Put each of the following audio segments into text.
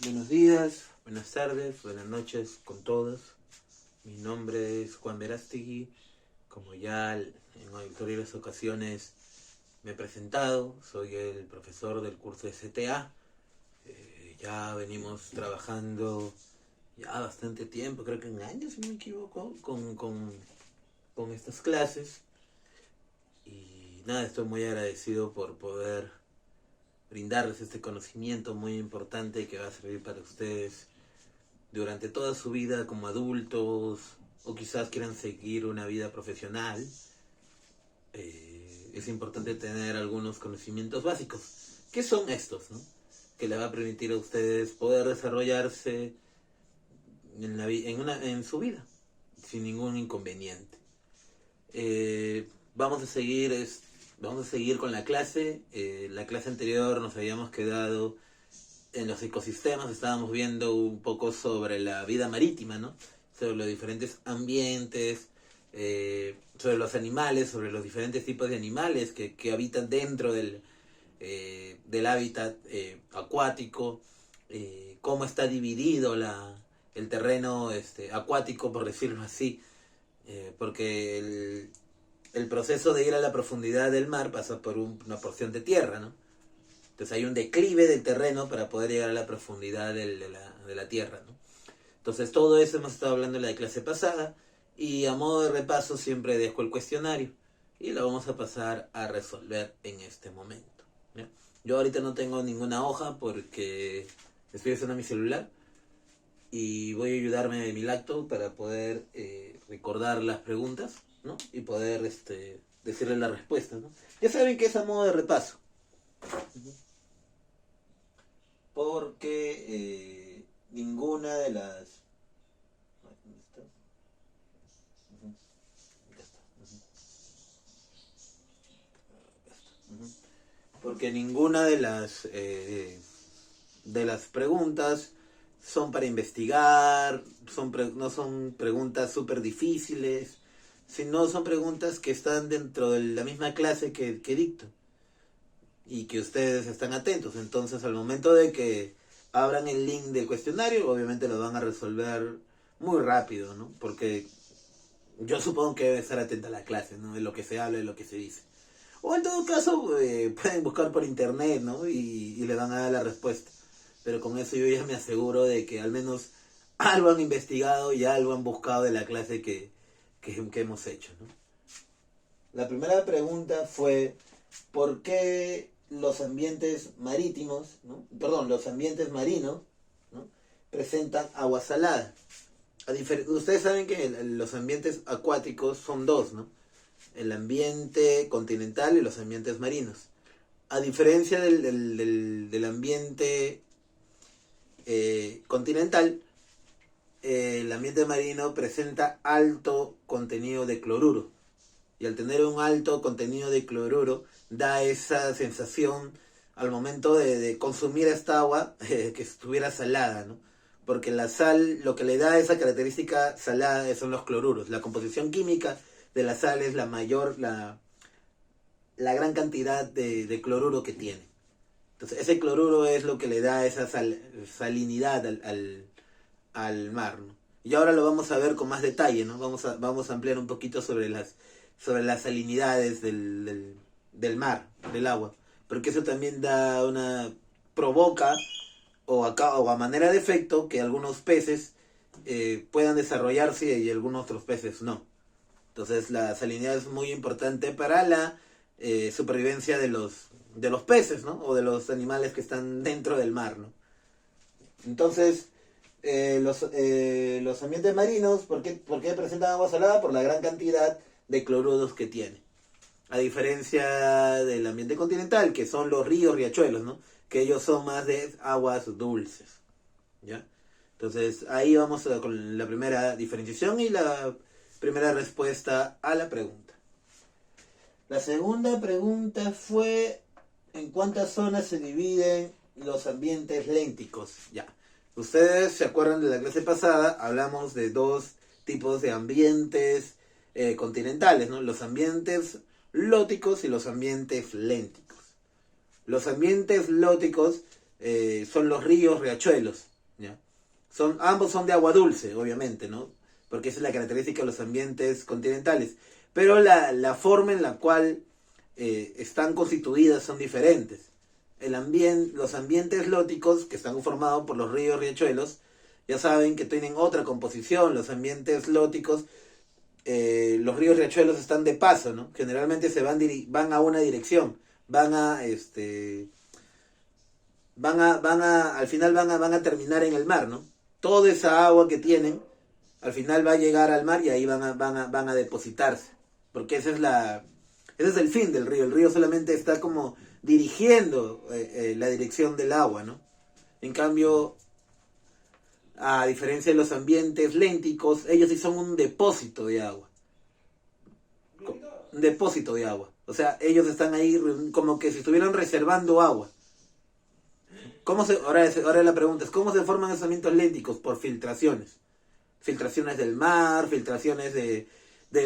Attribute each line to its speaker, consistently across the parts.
Speaker 1: Buenos días, buenas tardes, buenas noches con todos. Mi nombre es Juan Verástegui. Como ya en anteriores ocasiones me he presentado, soy el profesor del curso de CTA. Ya venimos trabajando ya bastante tiempo, creo que un año si no me equivoco, con estas clases. Y nada, estoy muy agradecido por poder brindarles este conocimiento muy importante que va a servir para ustedes durante toda su vida como adultos o quizás quieran seguir una vida profesional. Es importante tener algunos conocimientos básicos. ¿Qué son estos, no? Que le va a permitir a ustedes poder desarrollarse en su vida sin ningún inconveniente. Vamos a seguir con la clase. La clase anterior nos habíamos quedado en los ecosistemas, estábamos viendo un poco sobre la vida marítima, ¿no? Sobre los diferentes ambientes, sobre los animales, sobre los diferentes tipos de animales que habitan dentro del hábitat acuático, cómo está dividido el terreno acuático, por decirlo así, porque el proceso de ir a la profundidad del mar pasa por una porción de tierra, ¿no? Entonces hay un declive del terreno para poder llegar a la profundidad de la tierra, ¿no? Entonces todo eso hemos estado hablando en la clase pasada y a modo de repaso siempre dejo el cuestionario y lo vamos a pasar a resolver en este momento, ¿ya? Yo ahorita no tengo ninguna hoja porque estoy usando mi celular y voy a ayudarme de mi laptop para poder recordar las preguntas, ¿no? Y poder decirles la respuesta, ¿no? Ya saben que es a modo de repaso. Porque ninguna de las... ¿Dónde está? Ya está. Porque ninguna de las preguntas son para investigar, no son preguntas súper difíciles, sino son preguntas que están dentro de la misma clase que dicto y que ustedes están atentos. Entonces, al momento de que abran el link del cuestionario, obviamente lo van a resolver muy rápido, ¿no? Porque yo supongo que debe estar atenta a la clase, ¿no? De lo que se habla, de lo que se dice. O en todo caso, pueden buscar por internet, ¿no? Y le van a dar la respuesta. Pero con eso yo ya me aseguro de que al menos algo han investigado y algo han buscado de la clase que hemos hecho, ¿no? La primera pregunta fue, ¿por qué los ambientes marítimos, ¿no? Perdón, los ambientes marinos, ¿no? Presentan agua salada? Ustedes saben que los ambientes acuáticos son dos, ¿no? El ambiente continental y los ambientes marinos. A diferencia del ambiente continental, el ambiente marino presenta alto contenido de cloruro. Y al tener un alto contenido de cloruro, da esa sensación al momento de consumir esta agua que estuviera salada, ¿no? Porque la sal, lo que le da esa característica salada son los cloruros. La composición química de la sal es la gran cantidad de cloruro que tiene. Entonces ese cloruro es lo que le da esa salinidad al mar, ¿no? Y ahora lo vamos a ver con más detalle, ¿no? Vamos a ampliar un poquito sobre las salinidades del mar, del agua. Porque eso también provoca o a manera de efecto que algunos peces puedan desarrollarse y algunos otros peces no. Entonces la salinidad es muy importante para la supervivencia de los peces, ¿no? O de los animales que están dentro del mar, ¿no? Entonces, los ambientes marinos, ¿por qué presentan agua salada? Por la gran cantidad de cloruros que tiene. A diferencia del ambiente continental, que son los ríos, riachuelos, ¿no? Que ellos son más de aguas dulces, ¿ya? Entonces, ahí vamos con la primera diferenciación y la primera respuesta a la pregunta. La segunda pregunta fue, ¿en cuántas zonas se dividen los ambientes lénticos? Ya. Ustedes se acuerdan de la clase pasada, hablamos de dos tipos de ambientes continentales, ¿no? Los ambientes lóticos y los ambientes lénticos. Los ambientes lóticos son los ríos, riachuelos, ¿ya? Ambos son de agua dulce, obviamente, ¿no? Porque esa es la característica de los ambientes continentales. Pero la forma en la cual están constituidas son diferentes. Los ambientes lóticos, que están formados por los ríos, riachuelos, ya saben que tienen otra composición. Los ambientes lóticos, los ríos, riachuelos están de paso, ¿no? Generalmente van a una dirección, al final van a terminar en el mar, ¿no? Toda esa agua que tienen, al final va a llegar al mar y ahí van a depositarse. Porque ese es el fin del río. El río solamente está como dirigiendo la dirección del agua, ¿no? En cambio, a diferencia de los ambientes lénticos, ellos sí son un depósito de agua. Un depósito de agua. O sea, ellos están ahí como que si estuvieran reservando agua. Ahora la pregunta es, ¿cómo se forman esos ambientes lénticos? Por filtraciones. Filtraciones del mar, filtraciones de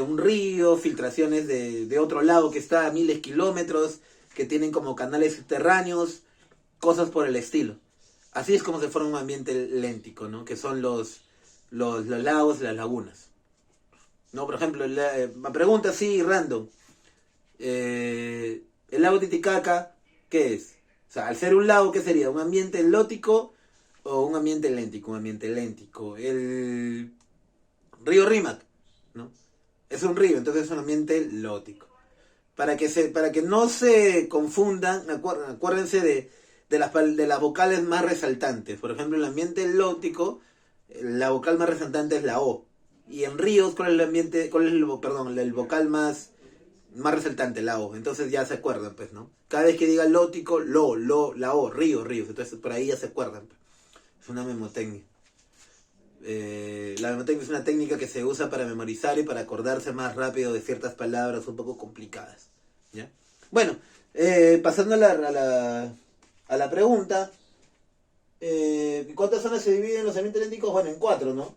Speaker 1: un río, filtraciones de otro lago que está a miles de kilómetros, que tienen como canales subterráneos, cosas por el estilo. Así es como se forma un ambiente léntico, ¿no? Que son los lagos, las lagunas. ¿No? Por ejemplo, me pregunta así, random. El lago Titicaca, ¿qué es? O sea, al ser un lago, ¿qué sería? ¿Un ambiente lótico o un ambiente léntico? Un ambiente léntico. El río Rímac, ¿no? Es un río, entonces es un ambiente lótico. Para que no se confundan, acuérdense de las vocales más resaltantes. Por ejemplo, en el ambiente lótico, la vocal más resaltante es la O. Y en ríos, ¿cuál es el vocal más resaltante? La O. Entonces ya se acuerdan, pues, ¿no? Cada vez que diga lótico, la O, ríos. Entonces por ahí ya se acuerdan, pues. Es una memotecnia. La memotecnia es una técnica que se usa para memorizar y para acordarse más rápido de ciertas palabras un poco complicadas, ¿ya? Bueno, pasando a la pregunta, ¿cuántas zonas se dividen los ambientes lénticos? Bueno, en 4, ¿no?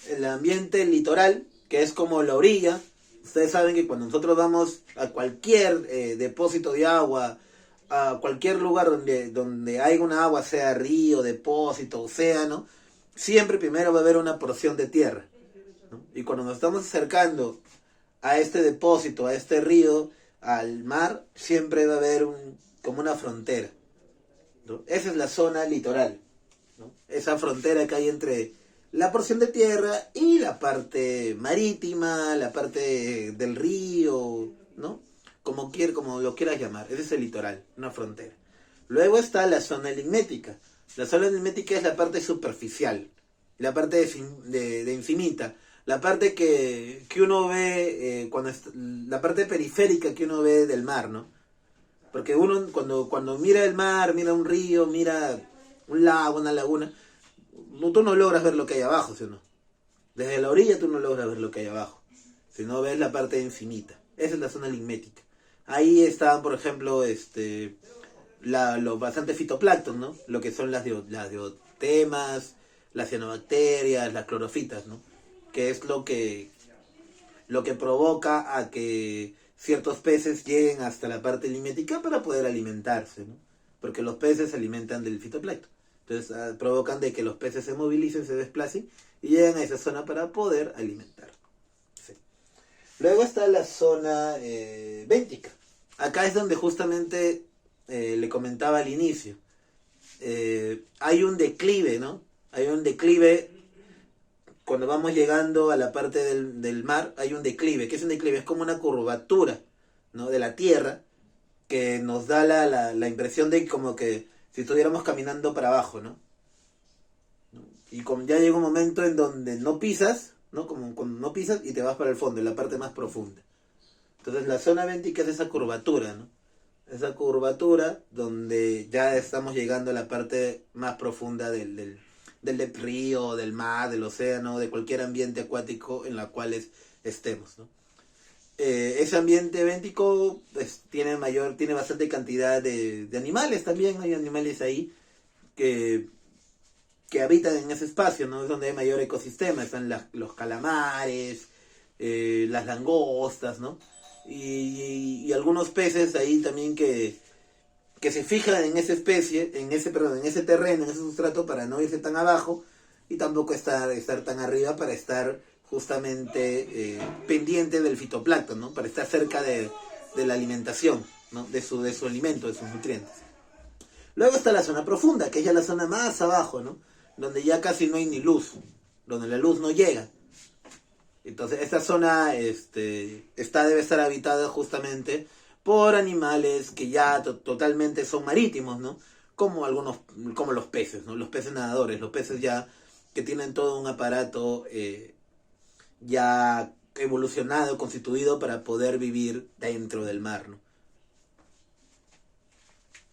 Speaker 1: El ambiente litoral, que es como la orilla. Ustedes saben que cuando nosotros vamos a cualquier depósito de agua, a cualquier lugar donde haya una agua, sea río, depósito, océano, siempre primero va a haber una porción de tierra, ¿no? Y cuando nos estamos acercando a este depósito, a este río, al mar, siempre va a haber como una frontera, ¿no? Esa es la zona litoral, ¿no? Esa frontera que hay entre la porción de tierra y la parte marítima, la parte del río, ¿no? Como lo quieras llamar. Ese es el litoral, una frontera. Luego está la zona limítica. La zona limítica es la parte superficial, la parte de encimita, la parte que uno ve, la parte periférica que uno ve del mar, ¿no? Porque uno cuando mira el mar, mira un río, mira un lago, una laguna, tú no logras ver lo que hay abajo, ¿sí o no? Desde la orilla tú no logras ver lo que hay abajo, si no ves la parte encimita. Esa es la zona limítica. Ahí están, por ejemplo, los bastantes fitoplancton, ¿no? Lo que son las diotemas, las cianobacterias, las clorofitas, ¿no? Que es lo que provoca a que ciertos peces lleguen hasta la parte limítica para poder alimentarse, ¿no? Porque los peces se alimentan del fitoplancton. Entonces provocan de que los peces se movilicen, se desplacen y llegan a esa zona para poder alimentar. Sí. Luego está la zona béntica. Acá es donde justamente le comentaba al inicio. Hay un declive, ¿no? Hay un declive. Cuando vamos llegando a la parte del mar, hay un declive. ¿Qué es un declive? Es como una curvatura, ¿no? De la tierra que nos da la impresión de como que si estuviéramos caminando para abajo, ¿no? Y como ya llega un momento en donde no pisas, ¿no? Como cuando no pisas y te vas para el fondo, en la parte más profunda. Entonces la zona béntica es esa curvatura, ¿no? Esa curvatura donde ya estamos llegando a la parte más profunda del río, del mar, del océano, de cualquier ambiente acuático en la cual estemos, ¿no? Ese ambiente béntico pues, tiene bastante cantidad de animales también. Hay animales ahí que habitan en ese espacio, ¿no? Es donde hay mayor ecosistema. Están los calamares, las langostas, ¿no? Y algunos peces ahí también que que se fijan en esa especie, en ese terreno, en ese sustrato para no irse tan abajo y tampoco estar tan arriba para estar justamente pendiente del fitoplancton, ¿no? Para estar cerca de la alimentación, ¿no? de su alimento, de sus nutrientes. Luego está la zona profunda, que es ya la zona más abajo, ¿no? Donde ya casi no hay ni luz, donde la luz no llega. Entonces esta zona debe estar habitada justamente por animales que ya totalmente son marítimos, ¿no? Como los peces, ¿no? Los peces nadadores, los peces ya que tienen todo un aparato ya evolucionado, constituido para poder vivir dentro del mar, ¿no?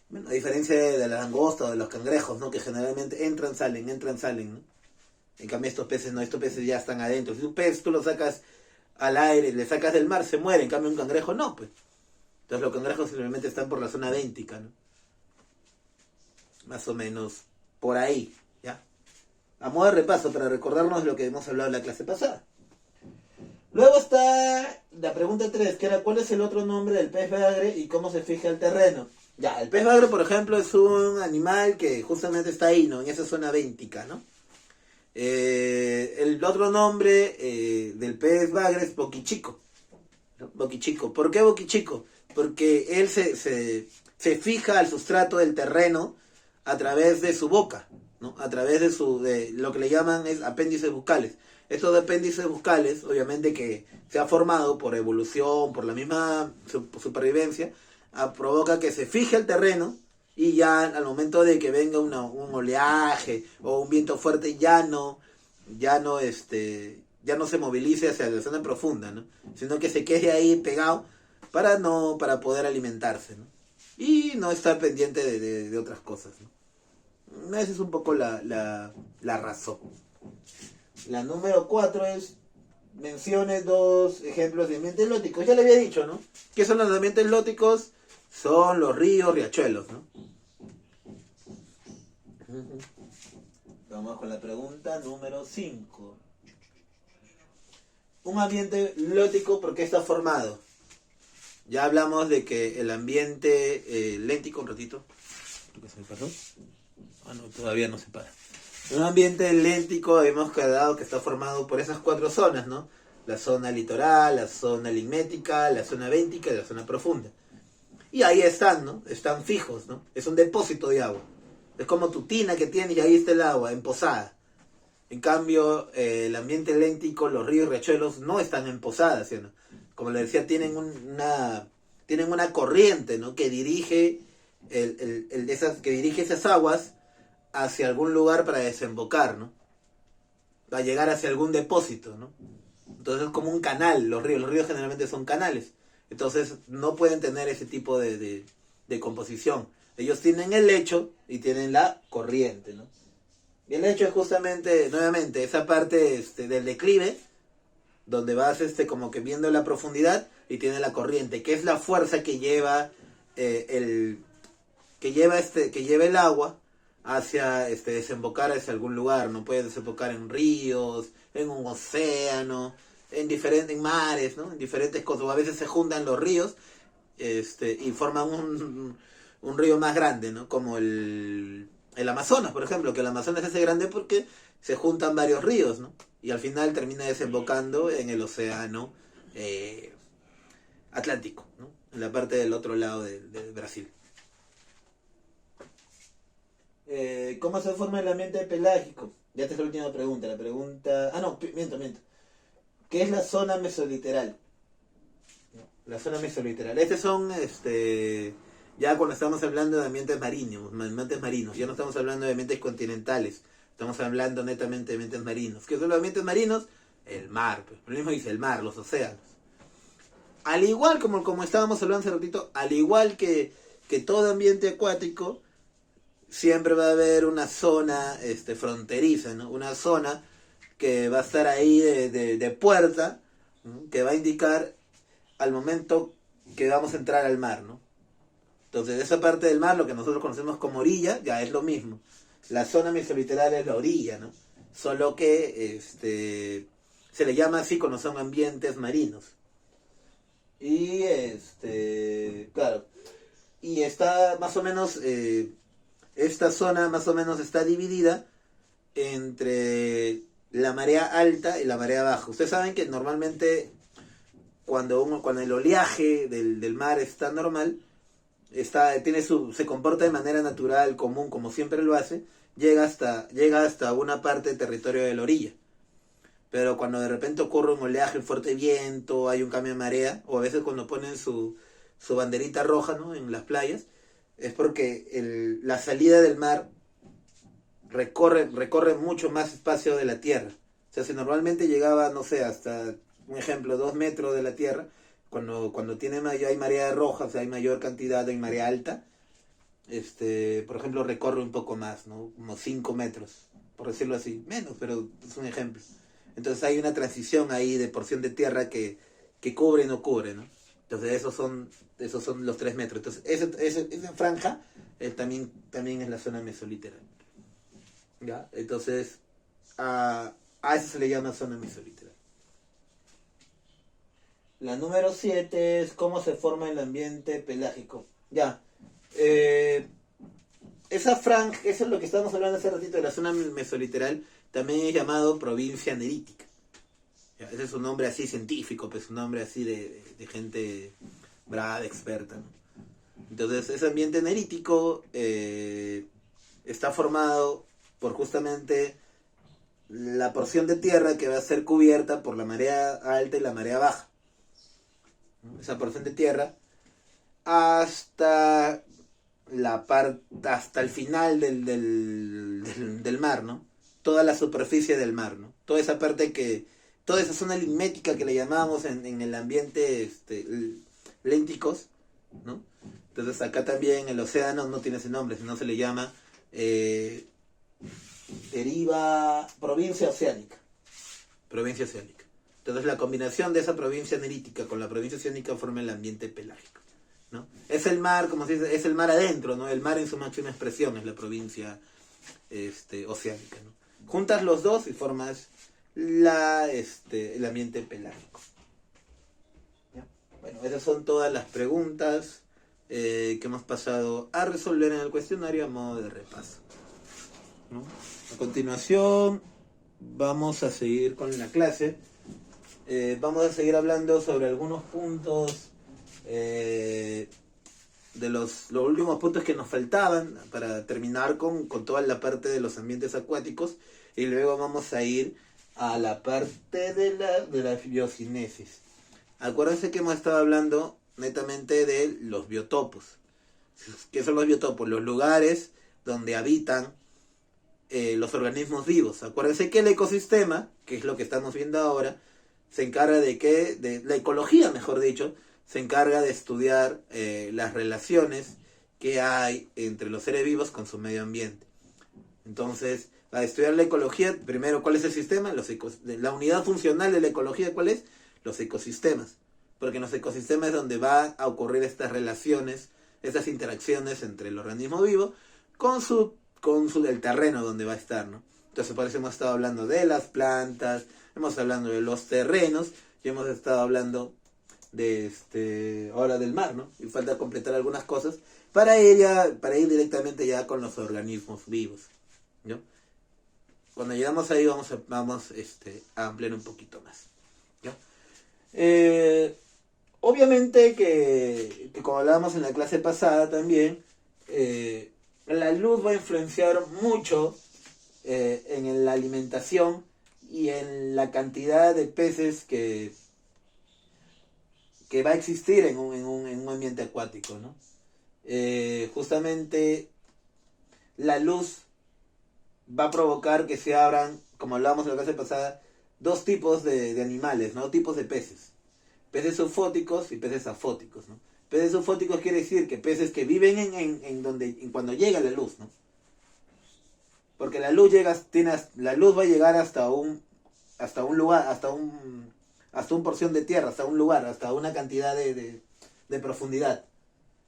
Speaker 1: Bueno, a diferencia de la langosta o de los cangrejos, ¿no? Que generalmente entran, salen, ¿no? En cambio estos peces no, estos peces ya están adentro. Si un pez tú lo sacas al aire, le sacas del mar, se muere. En cambio un cangrejo no, pues. Entonces los cangrejos simplemente están por la zona béntica, ¿no? Más o menos por ahí, ¿ya? A modo de repaso, para recordarnos lo que hemos hablado en la clase pasada. Luego está la pregunta 3, que era ¿cuál es el otro nombre del pez bagre y cómo se fija el terreno? Ya, el pez bagre, por ejemplo, es un animal que justamente está ahí, ¿no? En esa zona béntica, ¿no? El otro nombre del pez bagre es boquichico, ¿no? Boquichico. ¿Por qué boquichico? Porque él se fija al sustrato del terreno a través de su boca, ¿no? A través de lo que le llaman es apéndices bucales. Estos apéndices bucales, obviamente que se ha formado por evolución, por la misma supervivencia, provoca que se fije el terreno y ya al momento de que venga un oleaje o un viento fuerte ya no se movilice hacia la zona profunda, ¿no? Sino que se quede ahí pegado para poder alimentarse, ¿no? Y no estar pendiente de otras cosas, ¿no? Esa es un poco la razón. La número 4 es mencione 2 ejemplos de ambientes lóticos. Ya le había dicho, ¿no? ¿Qué son los ambientes lóticos? Son los ríos, riachuelos, ¿no? Vamos con la pregunta número 5. Un ambiente lótico, ¿por qué está formado? Ya hablamos de que el ambiente léntico, un ratito. ¿Qué se me pasó? Ah, no, todavía no se para. Un ambiente léntico hemos quedado que está formado por esas 4 zonas, ¿no? La zona litoral, la zona limnética, la zona béntica y la zona profunda. Y ahí están, ¿no? Están fijos, ¿no? Es un depósito de agua. Es como tu tina que tienes y ahí está el agua, emposada. En cambio, el ambiente léntico, los ríos y riachuelos no están en posadas, ¿sí o no? Como le decía, tienen una corriente, ¿no? Que dirige esas aguas hacia algún lugar para desembocar, ¿no? Para llegar hacia algún depósito, ¿no? Entonces es como un canal, los ríos generalmente son canales. Entonces no pueden tener ese tipo de composición. Ellos tienen el lecho y tienen la corriente, ¿no? Y el lecho es justamente, nuevamente, esa parte del declive, donde vas como que viendo la profundidad, y tiene la corriente, que es la fuerza que lleva el agua hacia desembocar hacia algún lugar. No puede desembocar en ríos, en un océano, en mares, ¿no? En diferentes cosas. A veces se juntan los ríos y forman un río más grande, ¿no? Como el Amazonas, por ejemplo, que el Amazonas se hace grande porque se juntan varios ríos, ¿no? Y al final termina desembocando en el océano Atlántico, ¿no? En la parte del otro lado de Brasil. ¿Cómo se forma el ambiente pelágico? Ya esta es la última pregunta. La pregunta... Ah, no, miento. ¿Qué es la zona mesoliteral? La zona mesoliteral. Estos son, ya cuando estamos hablando de ambientes marinos, ya no estamos hablando de ambientes continentales, estamos hablando netamente de ambientes marinos. ¿Qué son los ambientes marinos? El mar, pues. Lo mismo dice el mar, los océanos. Al igual como estábamos hablando hace ratito, al igual que todo ambiente acuático, siempre va a haber una zona fronteriza, ¿no? Una zona que va a estar ahí de puerta, ¿no? Que va a indicar al momento que vamos a entrar al mar, ¿no? Entonces, esa parte del mar, lo que nosotros conocemos como orilla, ya es lo mismo. La zona mesoliteral es la orilla, ¿no? Solo que se le llama así cuando son ambientes marinos. Y, claro, y está más o menos, esta zona más o menos está dividida entre la marea alta y la marea baja. Ustedes saben que normalmente cuando el oleaje del mar está normal, se comporta de manera natural, común, como siempre lo hace, llega hasta una parte del territorio de la orilla. Pero cuando de repente ocurre un oleaje, un fuerte viento, hay un cambio de marea, o a veces cuando ponen su banderita roja, ¿no?, en las playas, es porque la salida del mar recorre mucho más espacio de la tierra. O sea, si normalmente llegaba, no sé, hasta, un ejemplo, 2 metros de la tierra, cuando hay marea roja, o sea, hay mayor cantidad, hay marea alta, por ejemplo, recorre un poco más, ¿no? Como 5 metros, por decirlo así. Menos, pero es un ejemplo. Entonces hay una transición ahí de porción de tierra que cubre y no cubre, ¿no? Entonces esos son los 3 metros. Entonces esa franja también es la zona mesoliteral. ¿Ya? Entonces a eso se le llama zona mesoliteral. La número 7 es cómo se forma el ambiente pelágico. Ya. Esa franja, eso es lo que estábamos hablando hace ratito de la zona mesoliteral, también es llamado provincia nerítica. Ya, ese es un nombre así científico, pues un nombre así de gente brava, experta, ¿no? Entonces, ese ambiente nerítico está formado por justamente la porción de tierra que va a ser cubierta por la marea alta y la marea baja. Esa porción de tierra hasta hasta el final del mar, ¿no? Toda la superficie del mar, ¿no? Toda esa zona limética que le llamamos en el ambiente lénticos, ¿no? Entonces acá también el océano no tiene ese nombre, sino se le llama provincia oceánica. Provincia oceánica. Entonces la combinación de esa provincia nerítica con la provincia oceánica forma el ambiente pelágico, ¿no? Es el mar, como se dice, es el mar adentro, ¿no? El mar en su máxima expresión es la provincia oceánica, ¿no? Juntas los dos y formas el ambiente pelágico. ¿Ya? Bueno, esas son todas las preguntas que hemos pasado a resolver en el cuestionario a modo de repaso, ¿no? A continuación vamos a seguir con la clase. Vamos a seguir hablando sobre algunos puntos de los últimos puntos que nos faltaban para terminar con toda la parte de los ambientes acuáticos, y luego vamos a ir a la parte de la biocinesis. Acuérdense que hemos estado hablando netamente de los biotopos. ¿Qué son los biotopos? Los lugares donde habitan los organismos vivos. Acuérdense que el ecosistema, que es lo que estamos viendo ahora, se encarga de la ecología, mejor dicho, se encarga de estudiar las relaciones que hay entre los seres vivos con su medio ambiente. Entonces, para estudiar la ecología, primero, ¿cuál es el sistema? La unidad funcional de la ecología, ¿cuál es? Los ecosistemas. Porque en los ecosistemas es donde va a ocurrir estas relaciones, estas interacciones entre el organismo vivo con el terreno donde va a estar, ¿no? Entonces, por eso hemos estado hablando de las plantas, hemos hablando de los terrenos, y hemos estado hablando ahora del mar, ¿no? Y falta completar algunas cosas para ir directamente ya con los organismos vivos, ¿no? Cuando llegamos ahí vamos a ampliar un poquito más, ¿no? Obviamente que como hablábamos en la clase pasada también, la luz va a influenciar mucho en la alimentación y en la cantidad de peces que va a existir en un ambiente acuático, ¿no? Justamente la luz va a provocar que se abran, como hablábamos en la clase pasada, dos tipos de animales, ¿no? Tipos de peces. Peces eufóticos y peces afóticos, ¿no? Peces eufóticos quiere decir que peces que viven cuando llega la luz, ¿no? Porque la luz va a llegar hasta un lugar, hasta un porción de tierra, hasta un lugar, hasta una cantidad de profundidad.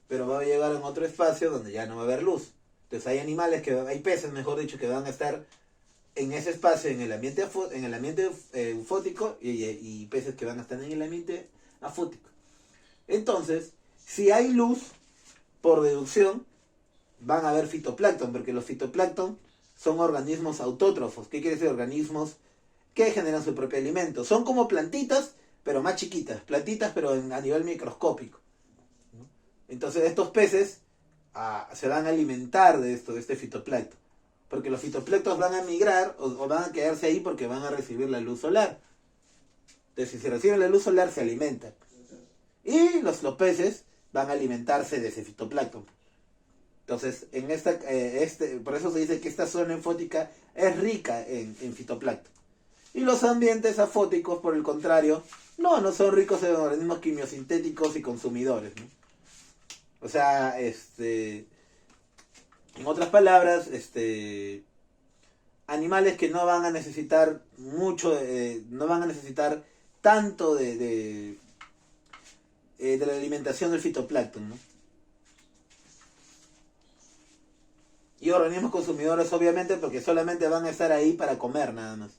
Speaker 1: Pero va a llegar en otro espacio donde ya no va a haber luz. Entonces hay peces, mejor dicho, que van a estar en ese espacio, en el ambiente eufótico, y peces que van a estar en el ambiente afótico. Entonces, si hay luz, por deducción, van a haber fitoplancton, porque los fitoplancton son organismos autótrofos. ¿Qué quiere decir? Organismos que generan su propio alimento. Son como plantitas, pero más chiquitas. Plantitas, pero a nivel microscópico. Entonces estos peces se van a alimentar de este fitoplancton. Porque los fitoplancton van a migrar o van a quedarse ahí porque van a recibir la luz solar. Entonces, si se reciben la luz solar, se alimentan. Y los peces van a alimentarse de ese fitoplancton. Entonces, por eso se dice que esta zona enfótica es rica en fitoplancton. Y los ambientes afóticos, por el contrario, no son ricos en organismos quimiosintéticos y consumidores, ¿no? O sea, en otras palabras, animales que no van a necesitar mucho, no van a necesitar tanto de la alimentación del fitoplancton, ¿no? Y organismos consumidores, obviamente, porque solamente van a estar ahí para comer, nada más.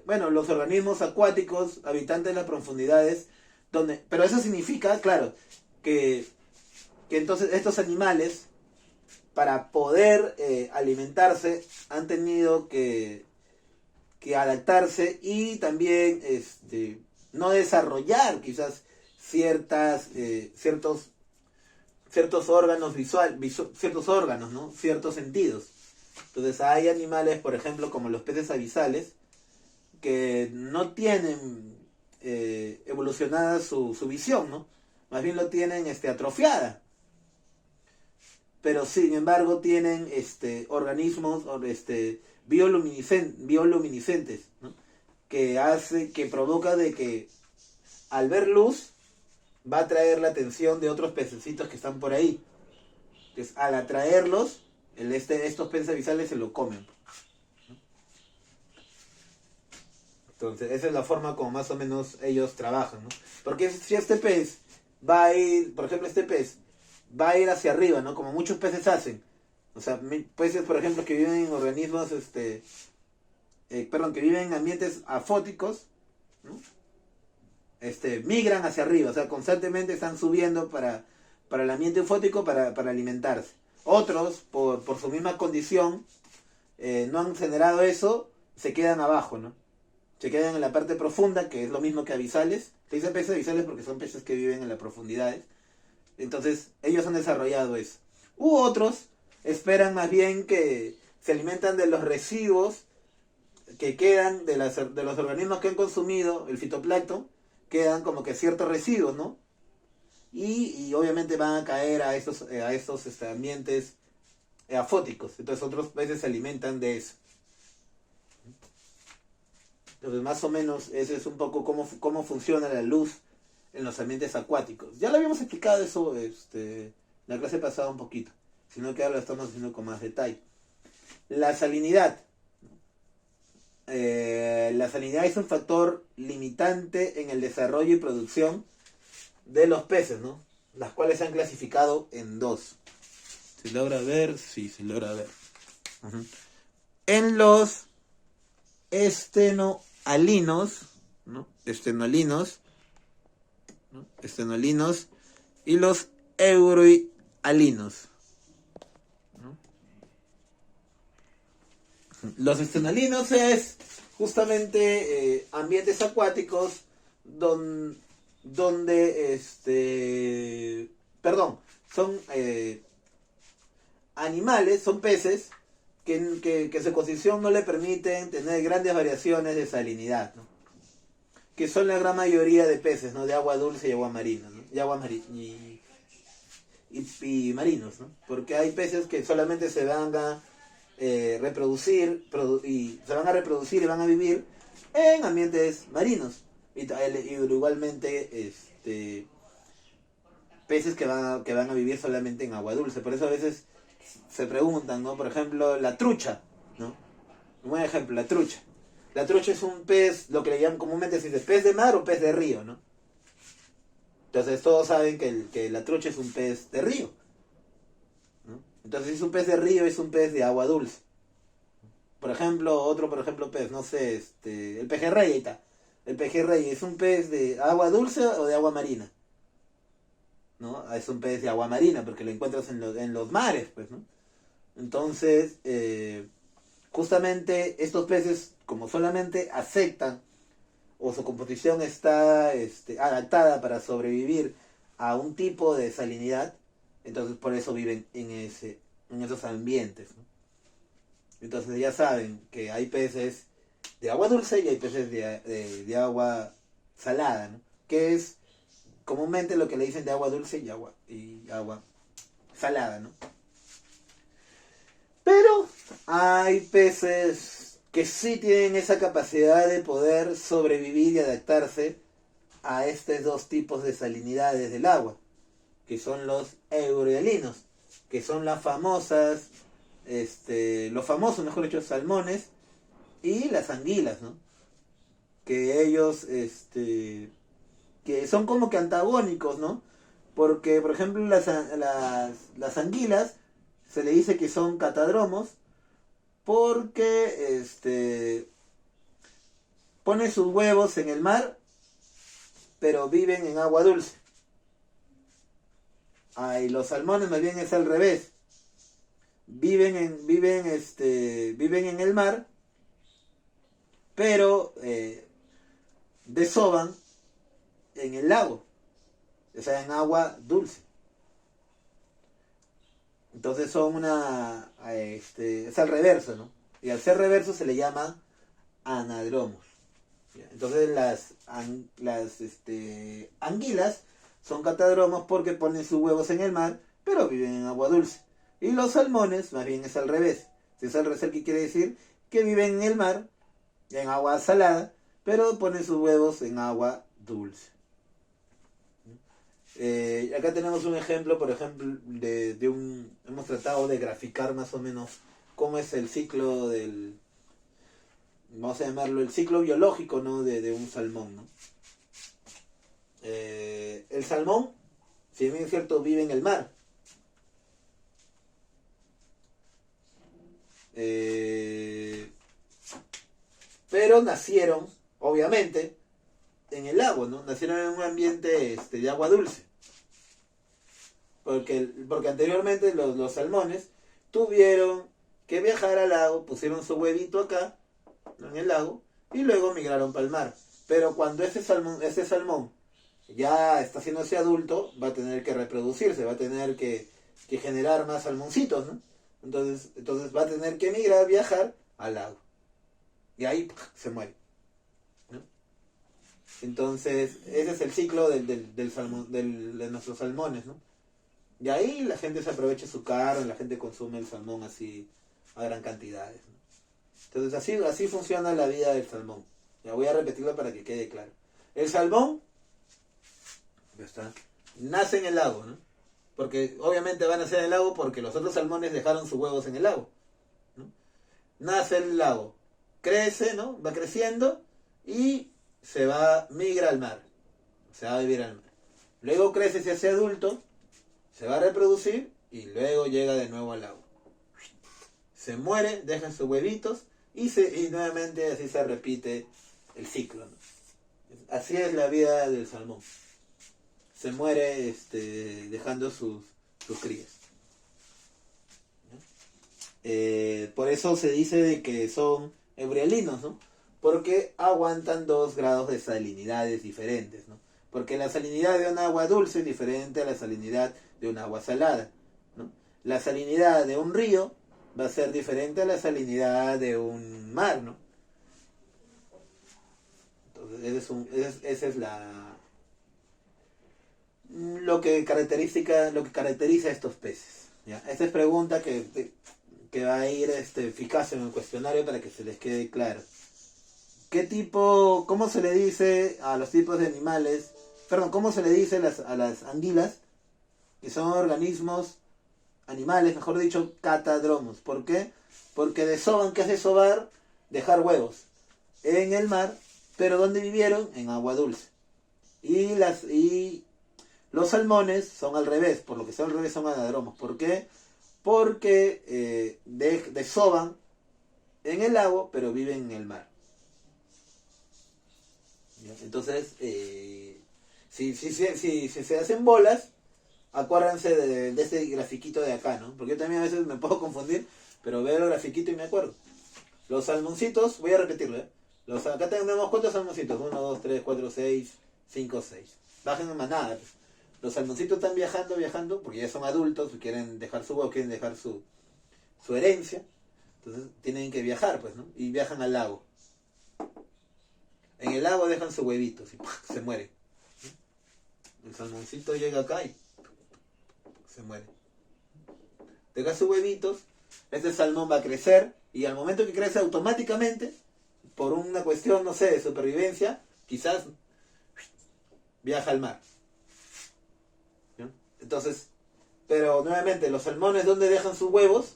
Speaker 1: Bueno, los organismos acuáticos, habitantes de las profundidades, pero eso significa, claro, que entonces estos animales, para poder alimentarse, han tenido que adaptarse y también no desarrollar quizás ciertos órganos ciertos órganos, ¿no? Ciertos sentidos. Entonces hay animales, por ejemplo, como los peces abisales, que no tienen evolucionada su visión, ¿no? Más bien lo tienen atrofiada. Pero sin embargo tienen organismos bioluminiscentes, ¿no? Que provoca de que al ver luz va a atraer la atención de otros pececitos que están por ahí. Entonces, al atraerlos, estos peces abisales se lo comen. Entonces, esa es la forma como más o menos ellos trabajan, ¿no? Porque si este pez va a ir, por ejemplo, este pez va a ir hacia arriba, ¿no? Como muchos peces hacen. O sea, peces, por ejemplo, que viven en organismos, que viven en ambientes afóticos, ¿no? Migran hacia arriba, o sea, constantemente están subiendo para el ambiente eufótico para alimentarse. Otros, por su misma condición, no han generado eso, se quedan abajo, ¿no? Se quedan en la parte profunda, que es lo mismo que abisales. Se dicen peces abisales porque son peces que viven en las profundidades. Entonces, ellos han desarrollado eso. U otros esperan más bien que se alimentan de los residuos que quedan de los organismos que han consumido el fitoplancton. Quedan como que ciertos residuos, ¿no? Y obviamente van a caer a estos ambientes afóticos. Entonces otros peces se alimentan de eso. Entonces más o menos ese es un poco cómo funciona la luz en los ambientes acuáticos. Ya lo habíamos explicado eso en la clase pasada un poquito, sino que ahora lo estamos haciendo con más detalle. La salinidad. La salinidad es un factor limitante en el desarrollo y producción de los peces, ¿no? Las cuales se han clasificado en dos. ¿Se logra ver? Sí, se logra ver. Uh-huh. En los estenoalinos, ¿no? Estenolinos, ¿no? Estenolinos y los euroalinos, ¿no? Los estenolinos es justamente ambientes acuáticos donde son animales, son peces que su constitución no le permiten tener grandes variaciones de salinidad, ¿no? Que son la gran mayoría de peces, ¿no? De agua dulce y agua marina, ¿no? Y marinos, ¿no? Porque hay peces que solamente se van a reproducir y van a vivir en ambientes marinos. Y igualmente peces que van a vivir solamente en agua dulce. Por eso a veces se preguntan, ¿no? Por ejemplo, la trucha, ¿no? Un buen ejemplo, la trucha. La trucha es un pez, lo que le llaman comúnmente, si es pez de mar o pez de río, ¿no? Entonces todos saben que la trucha es un pez de río, ¿no? Entonces si es un pez de río, es un pez de agua dulce. Por ejemplo, pez, no sé, el pejerrey, ahí está. El pejerrey, ¿es un pez de agua dulce o de agua marina? ¿no? Es un pez de agua marina, porque lo encuentras en los mares, pues, ¿no? Entonces, justamente estos peces, como solamente aceptan o su composición está adaptada para sobrevivir a un tipo de salinidad, entonces por eso viven en esos ambientes, ¿no? Entonces ya saben que hay peces de agua dulce y hay peces de agua salada, ¿no? Que es comúnmente lo que le dicen de agua dulce y agua salada, ¿no? Pero hay peces que sí tienen esa capacidad de poder sobrevivir y adaptarse a estos dos tipos de salinidades del agua, que son los euryalinos, que son las famosas, los famosos, mejor dicho, salmones y las anguilas, ¿no? Que ellos, que son como que antagónicos, ¿no? Porque, por ejemplo, las anguilas se le dice que son catadromos porque ponen sus huevos en el mar, pero viven en agua dulce. Y los salmones más bien es al revés. Viven en el mar, pero desovan en el lago, o sea, en agua dulce. Entonces son es al reverso, ¿no? Y al ser reverso se le llama anadromos. Entonces las anguilas son catadromos porque ponen sus huevos en el mar, pero viven en agua dulce. Y los salmones, más bien es al revés. Si es al revés, ¿qué quiere decir? Que viven en el mar, en agua salada, pero ponen sus huevos en agua dulce. Acá tenemos un ejemplo, por ejemplo, hemos tratado de graficar más o menos cómo es el ciclo vamos a llamarlo el ciclo biológico, ¿no? de un salmón, ¿no? El salmón, si bien es cierto, vive en el mar. Pero nacieron, obviamente, en el lago, ¿no? Nacieron en un ambiente de agua dulce. Porque anteriormente los salmones tuvieron que viajar al lago, pusieron su huevito acá, ¿no? En el lago, y luego migraron para el mar. Pero cuando ese salmón ya está haciéndose adulto, va a tener que reproducirse, va a tener que generar más salmoncitos, ¿no? Entonces va a tener que migrar, viajar al lago. Y ahí se muere, ¿no? Entonces, ese es el ciclo de nuestros salmones, ¿no? Y ahí la gente se aprovecha su carne, la gente consume el salmón así a gran cantidades, ¿no? Entonces así funciona la vida del salmón. Ya voy a repetirlo para que quede claro. El salmón, ya está, nace en el lago, ¿no? Porque obviamente van a nacer en el lago porque los otros salmones dejaron sus huevos en el lago, ¿no? Nace en el lago, crece, ¿no? Va creciendo y migra al mar. Se va a vivir al mar. Luego crece, se hace adulto, se va a reproducir y luego llega de nuevo al lago. Se muere, deja sus huevitos y nuevamente así se repite el ciclo, ¿no? Así es la vida del salmón. Se muere dejando sus crías. Por eso se dice de que son euryalinos, ¿no? Porque aguantan 2 grados de salinidades diferentes, ¿no? Porque la salinidad de un agua dulce es diferente a la salinidad de un agua salada, ¿no? La salinidad de un río va a ser diferente a la salinidad de un mar, ¿no? Entonces, esa es lo que caracteriza a estos peces, ¿ya? Esta es pregunta que va a ir eficaz en el cuestionario para que se les quede claro. ¿Cómo se le dice a los tipos de animales? Perdón, ¿cómo se le dice a las anguilas? Que son organismos, animales, mejor dicho, catadromos. ¿Por qué? Porque desovan, ¿qué es desovar? Dejar huevos en el mar, pero ¿dónde vivieron? En agua dulce. Y los salmones son al revés, por lo que son al revés son anadromos. ¿Por qué? Porque desovan en el lago, pero viven en el mar. Entonces, si se hacen bolas, acuérdense de este grafiquito de acá, ¿no? Porque yo también a veces me puedo confundir, pero veo el grafiquito y me acuerdo. Los salmoncitos, voy a repetirlo, ¿eh? Acá tenemos cuántos salmoncitos, 1, 2, 3, 4, 6, 5, 6. Bajen en manada. Pues. Los salmoncitos están viajando, porque ya son adultos, quieren dejar su huevo, quieren dejar su herencia. Entonces tienen que viajar, pues, ¿no? Y viajan al lago. En el lago dejan sus huevitos y ¡puf! Se mueren. El salmoncito llega acá y se muere. Deja sus huevitos, este salmón va a crecer y al momento que crece automáticamente, por una cuestión, no sé, de supervivencia, quizás viaja al mar. ¿No? Entonces, pero nuevamente, los salmones, ¿dónde dejan sus huevos?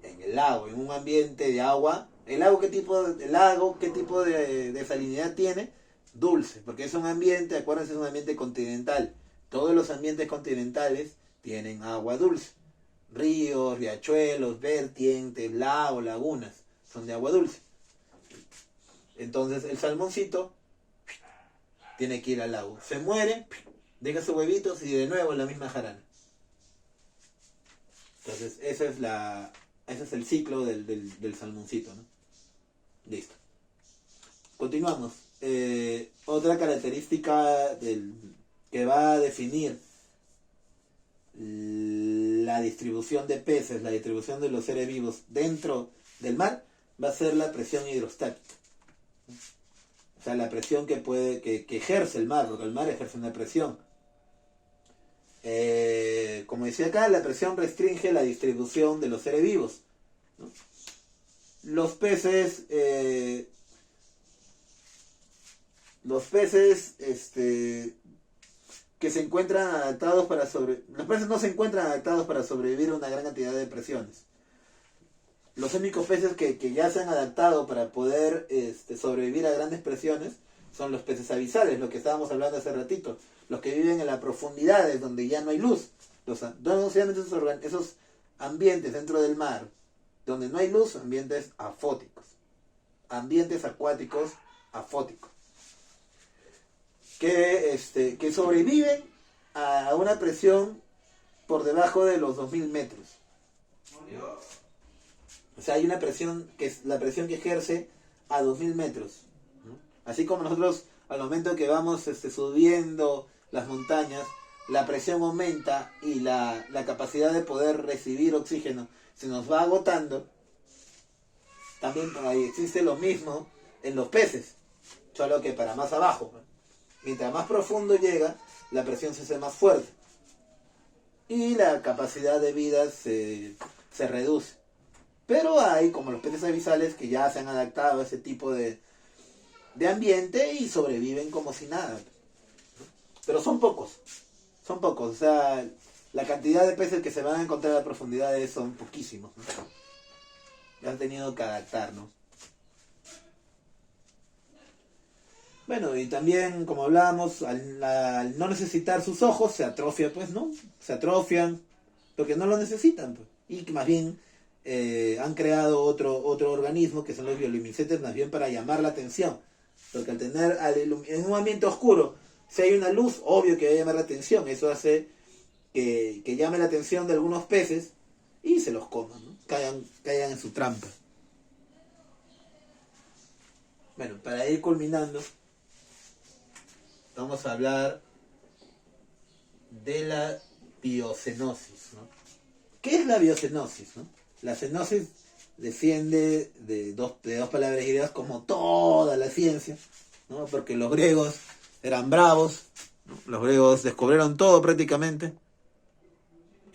Speaker 1: En el lago, en un ambiente de agua. ¿El lago qué tipo de salinidad tiene? Dulce, porque es un ambiente, acuérdense, es un ambiente continental. Todos los ambientes continentales tienen agua dulce. Ríos, riachuelos, vertientes, lagos, lagunas, son de agua dulce. Entonces el salmoncito tiene que ir al lago. Se muere, deja sus huevitos y de nuevo la misma jarana. Entonces ese es el ciclo del salmoncito, ¿no? Listo. Continuamos. Otra característica que va a definir la distribución de peces, la distribución de los seres vivos dentro del mar, va a ser la presión hidrostática. O sea, la presión que ejerce el mar, porque el mar ejerce una presión. Como decía acá, la presión restringe la distribución de los seres vivos, ¿no? Los peces que se encuentran adaptados los peces no se encuentran adaptados para sobrevivir a una gran cantidad de presiones. Los únicos peces que ya se han adaptado para poder sobrevivir a grandes presiones son los peces abisales, lo que estábamos hablando hace ratito, los que viven en las profundidades donde ya no hay luz. ¿Dónde se llaman esos ambientes dentro del mar? Donde no hay luz, ambientes afóticos. Ambientes acuáticos afóticos. Que sobreviven a una presión por debajo de los 2000 metros. O sea, hay una presión que es la presión que ejerce a 2000 metros, ¿no? Así como nosotros al momento que vamos subiendo las montañas, la presión aumenta y la capacidad de poder recibir oxígeno se nos va agotando. También ahí existe lo mismo en los peces, solo que para más abajo. Mientras más profundo llega, la presión se hace más fuerte y la capacidad de vida se reduce. Pero hay, como los peces abisales, que ya se han adaptado a ese tipo de ambiente y sobreviven como si nada. Pero son pocos. O sea, la cantidad de peces que se van a encontrar a profundidades son poquísimos, ¿no? Ya han tenido que adaptar, ¿no? Bueno, y también, como hablábamos, al no necesitar sus ojos, se atrofia, pues, ¿no? Se atrofian porque no lo necesitan, pues. Y que más bien han creado otro organismo, que son los bioluminiscentes, más bien para llamar la atención. Porque al tener en un ambiente oscuro, si hay una luz, obvio que va a llamar la atención. Eso hace que llame la atención de algunos peces y se los coman, ¿no? Caigan en su trampa. Bueno, para ir culminando, vamos a hablar de la biocenosis, ¿no? ¿Qué es la biocenosis, no? La cenosis desciende de dos palabras griegas, como toda la ciencia, ¿no? Porque los griegos eran bravos, ¿no? Los griegos descubrieron todo prácticamente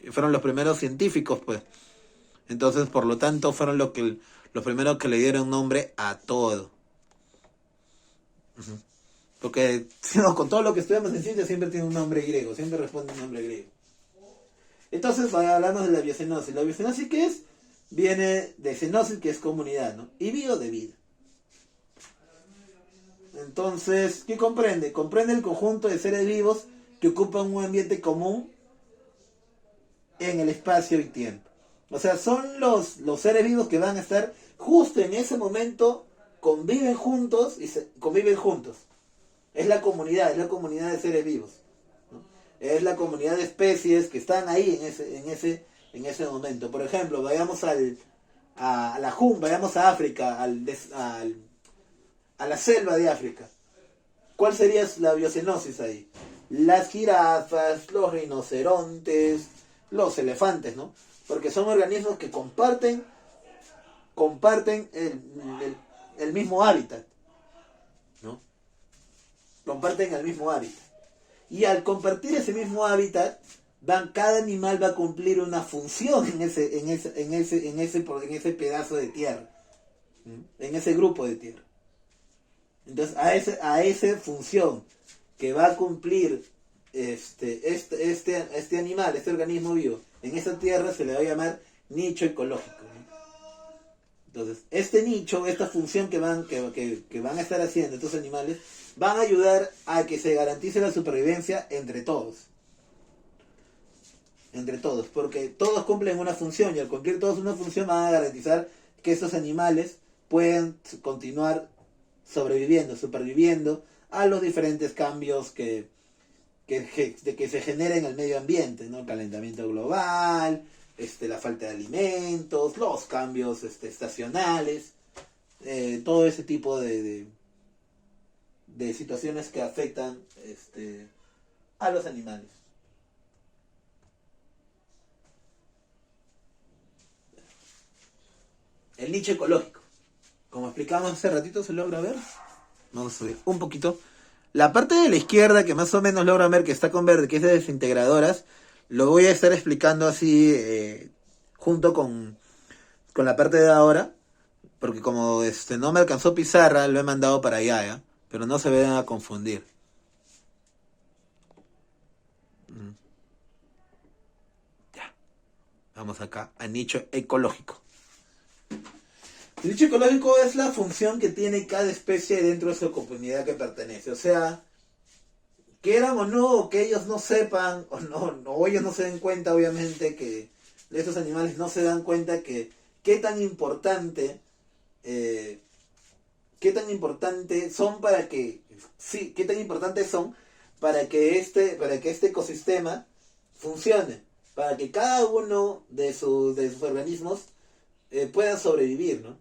Speaker 1: y fueron los primeros científicos, pues. Entonces, por lo tanto, fueron los primeros que le dieron nombre a todo. Porque con todo lo que estudiamos en ciencia siempre tiene un nombre griego, siempre responde un nombre griego. Entonces hablamos de la biocenosis. ¿La biocenosis qué es? Viene de cenosis, que es comunidad, ¿no? Y bio, de vida. Entonces, ¿qué comprende? Comprende el conjunto de seres vivos que ocupan un ambiente común en el espacio y tiempo. O sea, son los seres vivos que van a estar justo en ese momento, conviven juntos. Es la comunidad de seres vivos, ¿no? es la comunidad de especies que están ahí en ese momento. Por ejemplo, vayamos vayamos a África, a la selva de África. ¿Cuál sería la biocenosis ahí? Las jirafas, los rinocerontes, los elefantes, ¿no? Porque son organismos que comparten el mismo hábitat, ¿no? Comparten el mismo hábitat. Y al compartir ese mismo hábitat, cada animal va a cumplir una función en ese pedazo de tierra, en ese grupo de tierra. Entonces, a esa función que va a cumplir este animal, este organismo vivo, en esa tierra se le va a llamar nicho ecológico, ¿no? Entonces, este nicho, esta función que van a estar haciendo estos animales, van a ayudar a que se garantice la supervivencia entre todos. Entre todos, porque todos cumplen una función y al cumplir todos una función van a garantizar que estos animales puedan continuar superviviendo a los diferentes cambios que se genera en el medio ambiente, ¿no? El calentamiento global, la falta de alimentos, los cambios estacionales, todo ese tipo de situaciones que afectan a los animales. El nicho ecológico. Como explicamos hace ratito, ¿se logra ver? Vamos a subir un poquito. La parte de la izquierda, que más o menos logra ver que está con verde, que es de desintegradoras, lo voy a estar explicando así junto con la parte de ahora, porque como no me alcanzó pizarra, lo he mandado para allá, ¿ya? Pero no se vayan a confundir. Ya. Vamos acá a nicho ecológico. El nicho ecológico es la función que tiene cada especie dentro de su comunidad que pertenece. O sea, quieran o no, o que ellos no sepan, o ellos no se den cuenta, obviamente, que estos animales no se dan cuenta que qué tan importante son para que este ecosistema funcione, para que cada uno de sus organismos pueda sobrevivir, ¿no?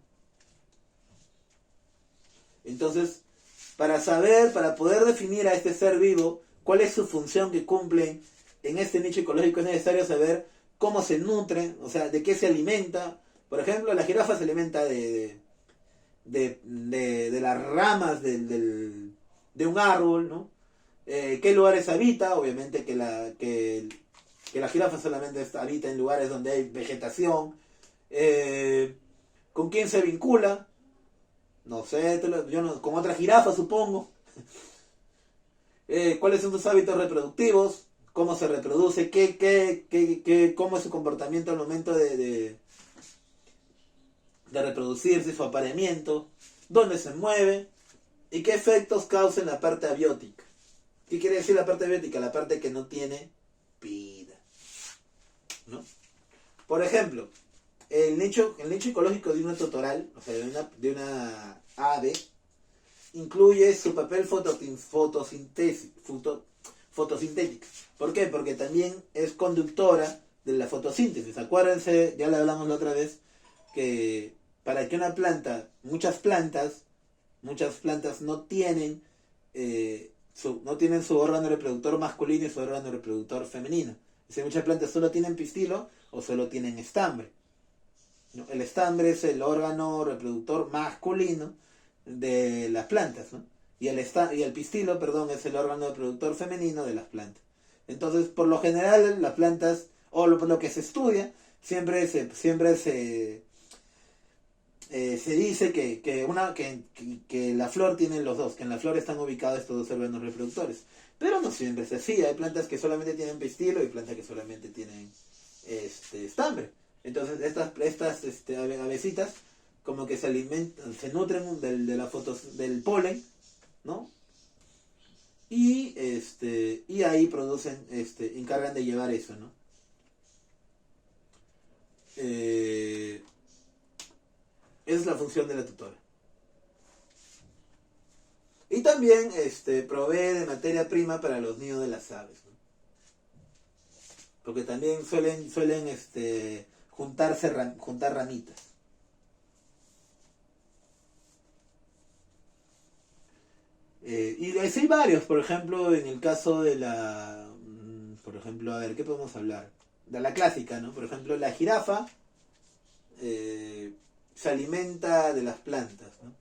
Speaker 1: Entonces, para poder definir a este ser vivo cuál es su función que cumple en este nicho ecológico, es necesario saber cómo se nutre, o sea, de qué se alimenta. Por ejemplo, la jirafa se alimenta de las ramas de un árbol, ¿no? ¿Qué lugares habita? Obviamente que la jirafa solamente habita en lugares donde hay vegetación. ¿Con quién se vincula? No sé, con otra jirafa, supongo. ¿Cuáles son sus hábitos reproductivos? ¿Cómo se reproduce? ¿Cómo es su comportamiento al momento de reproducirse, su apareamiento? ¿Dónde se mueve? ¿Y qué efectos causa en la parte abiótica? ¿Qué quiere decir la parte abiótica? La parte que no tiene vida, ¿no? Por ejemplo, el nicho ecológico de una totoral, o sea, de una ave, incluye su papel fotosintética. ¿Por qué? Porque también es conductora de la fotosíntesis. Acuérdense, ya le hablamos la otra vez, que para que una planta, muchas plantas no tienen su órgano reproductor masculino y su órgano reproductor femenino. Es decir, muchas plantas solo tienen pistilo o solo tienen estambre. El estambre es el órgano reproductor masculino de las plantas, ¿no? Y el pistilo, es el órgano reproductor femenino de las plantas. Entonces, por lo general, las plantas, o lo que se estudia, siempre se dice que la flor tiene los dos, que en la flor están ubicados estos dos órganos reproductores. Pero no siempre es así. Hay plantas que solamente tienen pistilo y plantas que solamente tienen estambre. Entonces estas avecitas como que se alimentan, se nutren del polen, ¿no? Y ahí producen, encargan de llevar eso, ¿no? Esa es la función de la tutora. Y también provee de materia prima para los nidos de las aves, ¿no? porque también suelen juntar ramitas. Y así hay varios, por ejemplo, en el caso de por ejemplo, a ver, ¿qué podemos hablar? De la clásica, ¿no? Por ejemplo, la jirafa se alimenta de las plantas, ¿no?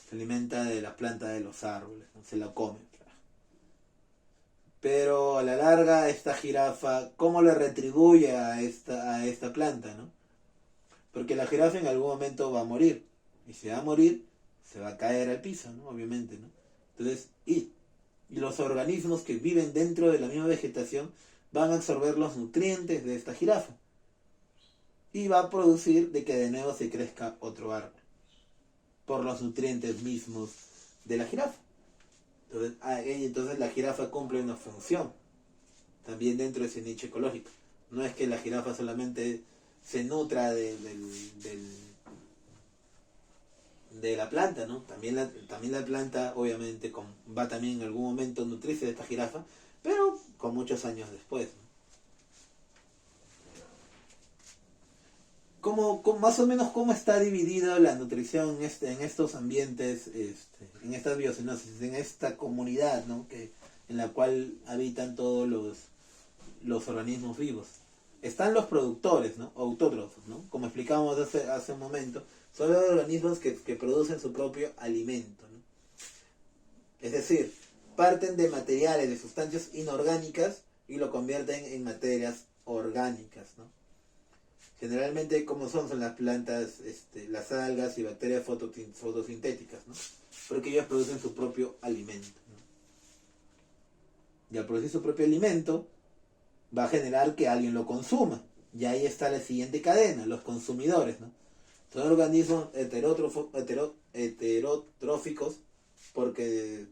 Speaker 1: Se alimenta de las plantas de los árboles, ¿no? Se la come. Pero a la larga, esta jirafa, ¿cómo le retribuye a esta planta, ¿no? Porque la jirafa en algún momento va a morir. Y si va a morir, se va a caer al piso, ¿no? Obviamente, ¿no? Entonces, y los organismos que viven dentro de la misma vegetación van a absorber los nutrientes de esta jirafa. Y va a producir de que de nuevo se crezca otro árbol. Por los nutrientes mismos de la jirafa. Entonces la jirafa cumple una función. También dentro de ese nicho ecológico. No es que la jirafa solamente se nutra de la planta, ¿no? También la planta, obviamente, va también en algún momento a nutrirse de esta jirafa, pero con muchos años después, ¿no? Más o menos cómo está dividida la nutrición en estos ambientes, en estas biocenosis, en esta comunidad, ¿no? En la cual habitan todos los organismos vivos. Están los productores, ¿no? Autótrofos, ¿no? Como explicábamos hace un momento, son los organismos que producen su propio alimento, ¿no? Es decir, parten de materiales, de sustancias inorgánicas y lo convierten en materias orgánicas, ¿no? Generalmente, como son las plantas, las algas y bacterias fotosintéticas, ¿no? Porque ellas producen su propio alimento, ¿no? Y al producir su propio alimento, va a generar que alguien lo consuma. Y ahí está la siguiente cadena, los consumidores, ¿no? Son organismos heterotróficos, porque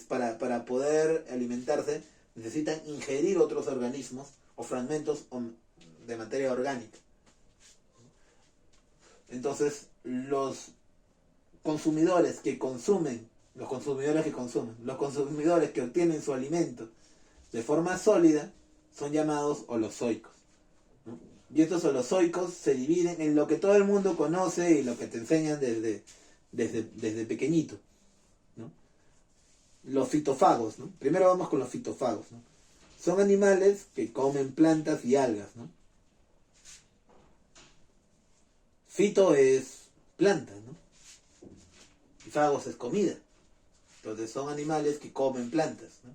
Speaker 1: para poder alimentarse necesitan ingerir otros organismos o fragmentos de materia orgánica. Entonces, los consumidores que obtienen su alimento de forma sólida son llamados holozoicos, ¿no? Y estos holozoicos se dividen en lo que todo el mundo conoce y lo que te enseñan desde pequeñito, ¿no? Los fitofagos, ¿no? Primero vamos con los fitofagos, ¿no? Son animales que comen plantas y algas, ¿no? Fito es planta, ¿no? Y fagos es comida. Entonces son animales que comen plantas, ¿no?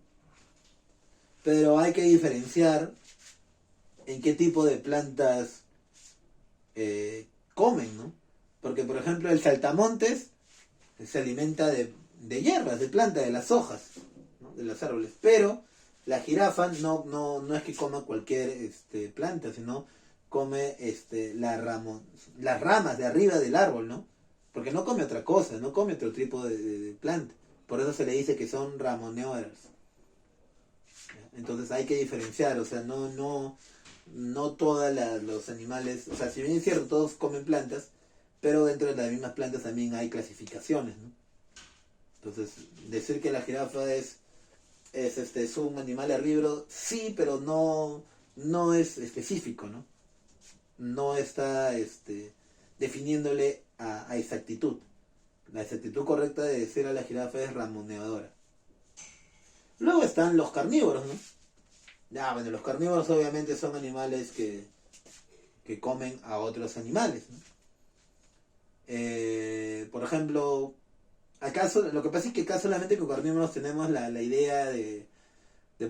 Speaker 1: Pero hay que diferenciar en qué tipo de plantas comen, ¿no? Porque, por ejemplo, el saltamontes se alimenta de hierbas, de plantas, de las hojas, ¿no? De los árboles. Pero la jirafa no es que coma cualquier planta, sino come las ramas de arriba del árbol, ¿no? Porque no come otra cosa, no come otro tipo de planta. Por eso se le dice que son ramonívoras. Entonces hay que diferenciar, o sea, no todos los animales, o sea, si bien es cierto, todos comen plantas, pero dentro de las mismas plantas también hay clasificaciones, ¿no? Entonces, decir que la jirafa es un animal herbívoro, sí, pero no es específico, ¿no? No está definiéndole a exactitud. La exactitud correcta de decir a la jirafa es ramoneadora. Luego están los carnívoros, ¿no? Ya, bueno, los carnívoros obviamente son animales que comen a otros animales, ¿no? Por ejemplo, lo que pasa es que acá solamente con carnívoros tenemos la idea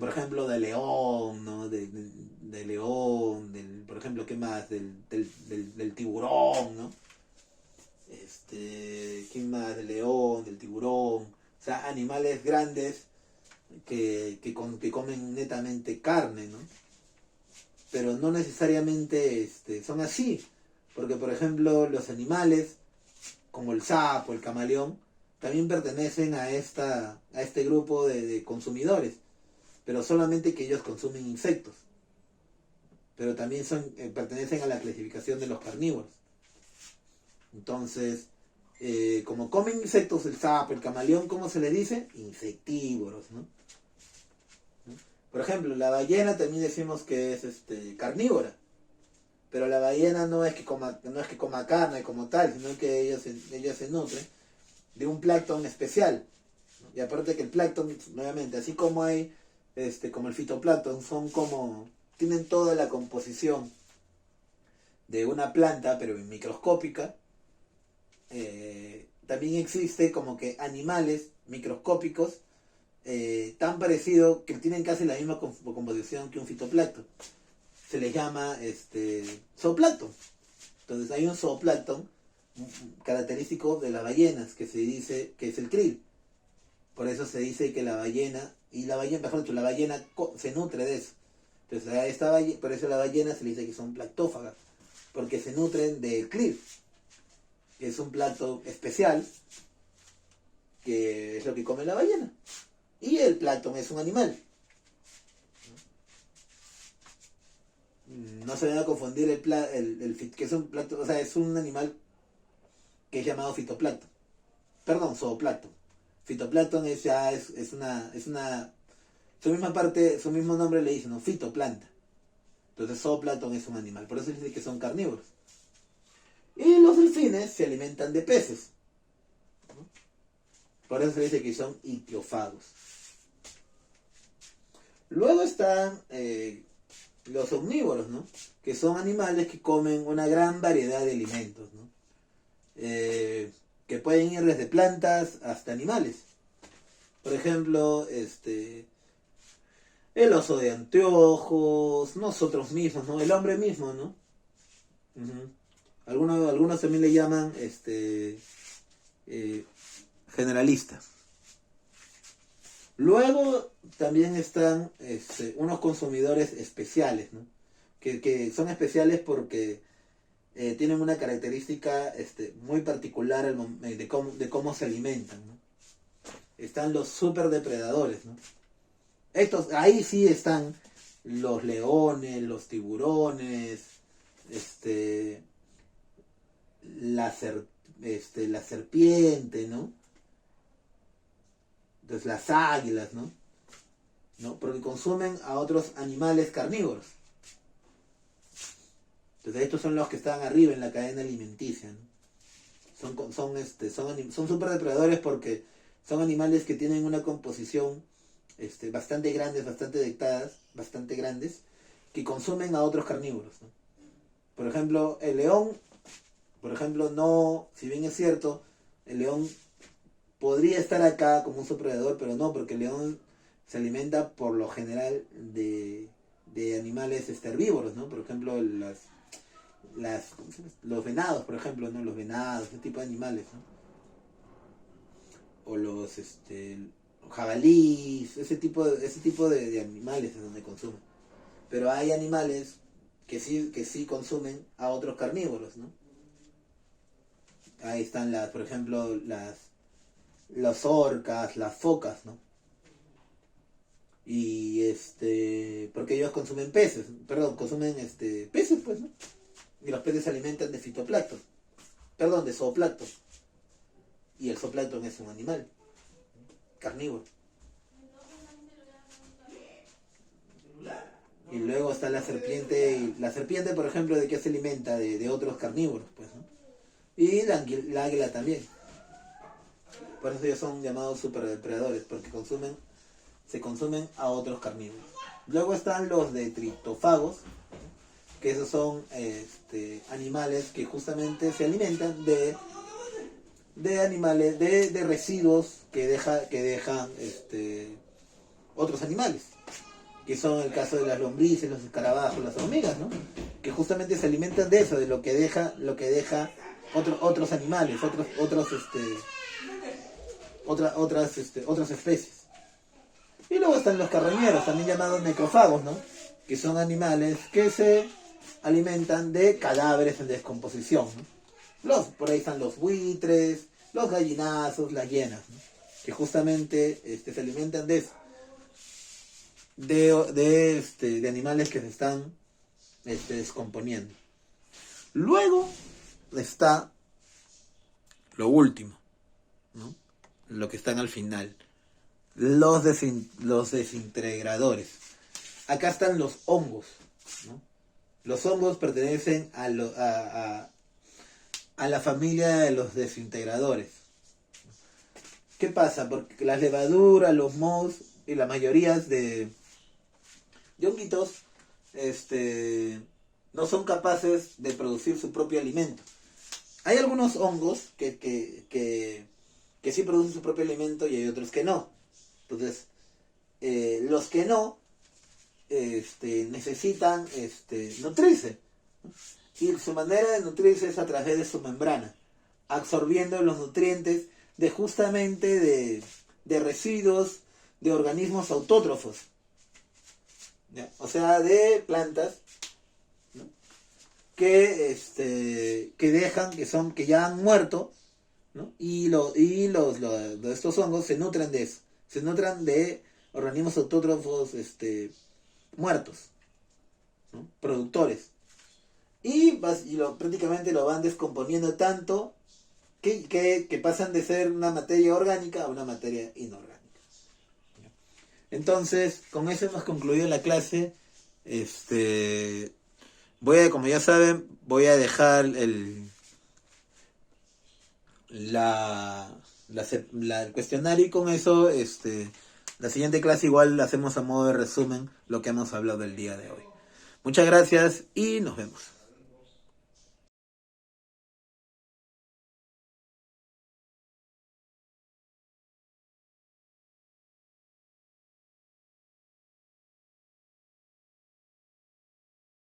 Speaker 1: por ejemplo, de león, ¿no? De león, por ejemplo, ¿qué más? Del tiburón, ¿no? ¿Qué más? Del león, del tiburón. O sea, animales grandes que comen netamente carne, ¿no? Pero no necesariamente son así. Porque, por ejemplo, los animales, como el sapo, el camaleón, también pertenecen a este grupo de consumidores. Pero solamente que ellos consumen insectos. Pero también pertenecen a la clasificación de los carnívoros. Entonces, como comen insectos, el sapo, el camaleón, ¿cómo se les dice? Insectívoros, ¿no? Por ejemplo, la ballena también decimos que es carnívora, pero la ballena no es que coma carne como tal, sino que ella se nutre de un plancton especial. Y aparte que el plancton, nuevamente, así como hay, como el fitoplancton, tienen toda la composición de una planta, pero microscópica. También existe como que animales microscópicos tan parecidos que tienen casi la misma composición que un fitoplancton. Se les llama zooplancton. Entonces hay un zooplancton característico de las ballenas que se dice que es el krill. Por eso se dice que la ballena, mejor dicho, la ballena se nutre de eso. Entonces por eso a la ballena se le dice que son planctófagas, porque se nutren del krill, que es un plancton especial, que es lo que come la ballena. Y el plancton es un animal. No se vayan a confundir que es un plancton, o sea, es un animal que es llamado fitoplancton. Perdón, zooplancton. Fitoplancton es una su mismo nombre le dice, ¿no? Fitoplanta. Entonces zooplancton es un animal, por eso dice que son carnívoros. Y los delfines se alimentan de peces, ¿no? Por eso se dice que son ictiófagos. Luego están los omnívoros, ¿no? Que son animales que comen una gran variedad de alimentos, ¿no? Que pueden ir desde plantas hasta animales. Por ejemplo, el oso de anteojos, nosotros mismos, ¿no? El hombre mismo, ¿no? Uh-huh. Algunos también le llaman generalista. Luego también están unos consumidores especiales, ¿no? Que son especiales porque tienen una característica muy particular de cómo se alimentan, ¿no? Están los superdepredadores, ¿no? Ahí sí están los leones, los tiburones, la serpiente, ¿no? Entonces las águilas, ¿no? Porque consumen a otros animales carnívoros. Entonces estos son los que están arriba en la cadena alimenticia, ¿no? Son superdepredadores porque son animales que tienen una composición bastante grandes, bastante grandes, que consumen a otros carnívoros, ¿no? Por ejemplo, el león, no, si bien es cierto, el león podría estar acá como un superdepredador, pero no, porque el león se alimenta por lo general de animales herbívoros, ¿no? Por ejemplo, los venados, por ejemplo, ¿no? Los venados, ese tipo de animales, ¿no? O los jabalíes, ese tipo de animales es donde consumen. Pero hay animales que sí consumen a otros carnívoros, ¿no? Ahí están por ejemplo, las orcas, las focas, ¿no? Y porque ellos consumen peces, pues, ¿no? Y los peces se alimentan de fitoplancton, de zooplancton. Y el zooplancton es un animal carnívoro. Y luego está la serpiente. Y la serpiente, por ejemplo, ¿de qué se alimenta? De otros carnívoros, pues, ¿no? Y la águila también. Por eso ellos son llamados superdepredadores, porque se consumen a otros carnívoros. Luego están los detritofagos, que esos son animales que justamente se alimentan de animales, de residuos que dejan otros animales, que son el caso de las lombrices, los escarabajos, las hormigas, ¿no? Que justamente se alimentan de eso, de lo que deja otros animales, otras especies. Y luego están los carroñeros, también llamados necrófagos, ¿no? Que son animales que se alimentan de cadáveres en descomposición, ¿no? Por ahí están los buitres, los gallinazos, las hienas, ¿no? Que justamente se alimentan de eso. De animales que se están descomponiendo. Luego está lo último, ¿no? Lo que están al final. Los desintegradores. acá están los hongos, ¿no? Los hongos pertenecen a la familia de los desintegradores. ¿Qué pasa? Porque las levaduras, los mohos y la mayoría de honguitos no son capaces de producir su propio alimento. Hay algunos hongos que sí producen su propio alimento y hay otros que no. Entonces, los que no necesitan nutrirse. Y su manera de nutrirse es a través de su membrana, absorbiendo los nutrientes de justamente de residuos de organismos autótrofos, ¿ya? O sea, de plantas, ¿no? que dejan, que ya han muerto, ¿no? Y estos hongos se nutren de eso, se nutren de organismos autótrofos muertos, ¿no? Productores. Prácticamente lo van descomponiendo tanto que pasan de ser una materia orgánica a una materia inorgánica. Entonces, con eso hemos concluido la clase. Como ya saben, voy a dejar el cuestionario, y con eso la siguiente clase igual hacemos a modo de resumen lo que hemos hablado el día de hoy. Muchas gracias y nos vemos.